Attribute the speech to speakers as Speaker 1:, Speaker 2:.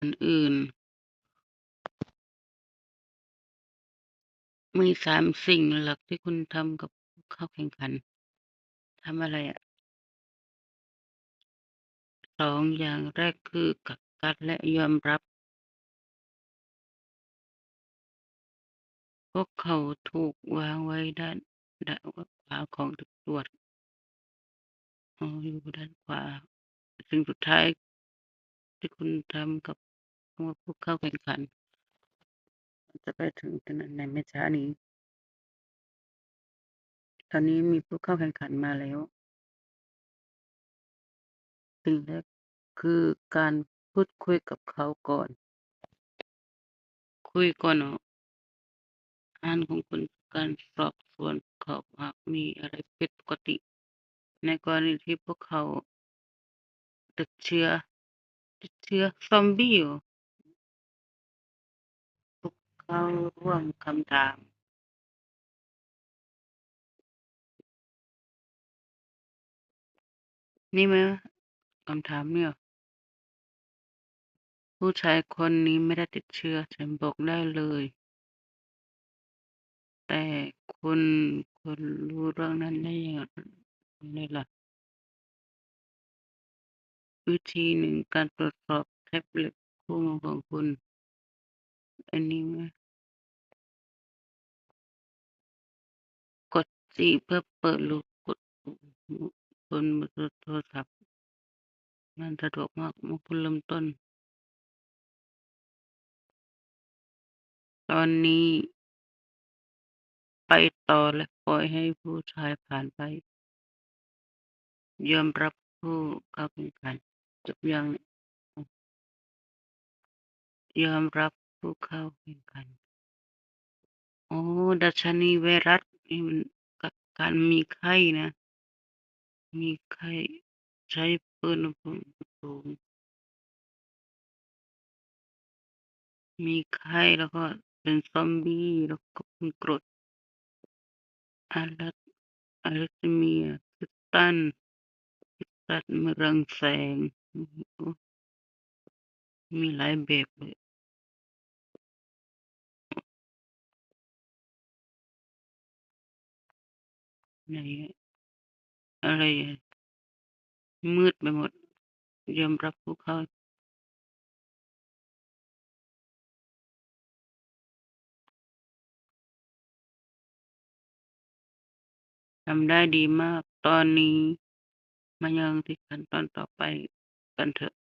Speaker 1: อื่นๆมี3สิ่งหลักที่คุณทำกับผู้เข้าแข่งขันทำอะไรอะ2อย่างแรกคือกักกันและยอมรับพวกเขาถูกวางไว้ด้านขวาของจุดตรวจอยู่ด้านขวาสิ่งสุดท้ายที่คุณทำกับผู้เข้าแข่งขันจะไปถึงตรงนั้นในไม่ช้านี้ตอนนี้มีผู้เข้าแข่งขันมาแล้วสิ่งแรกคือการพูดคุยกับเขาก่อนคุยก่อนงานของคุณคือการสอบสวนเขาหากมีอะไรผิดปกติในกรณีที่พวกเขาติดเชื้อซอมบี้เหรอพวกเขาร่วมคำถามนี่ไหมคำถามเนี่ยผู้ชายคนนี้ไม่ได้ติดเชื้อฉันบอกได้เลยแต่คุณรู้เรื่องนั้นได้ยังไงล่ะวิธีหนึ่งการตรวจสอบแท็บเล็ตคู่มือของคุณอันนี้ไหมกด4เพื่อเปิดหรือกดบนโทรศัพท์มันสะดวกมากเมื่อคุณเริ่มต้นตอนนี้ไปต่อและปล่อยให้ผู้ชายผ่านไปยอมรับผู้เข้าแข่งขันจบยังยอมรับผู้เข้าแข่งขันอ๋อดัชนีไวรัสนี่มันการมีไข้นะมีไข้ใช้ปืนอุณหภูมิสูงมีไข้แล้วก็เป็นซอมบี้แล้วก็เป็นกรดอะลัดอะลัซเมียคริสตัลสัตว์มะเร็งแสงโอ้มีหลายแบบเลยไหนอะไรอะมืดไปหมดยอมรับผู้เข้าทำได้ดีมากตอนนี้มายังที่ขั้นตอนต่อไปกันเถอะ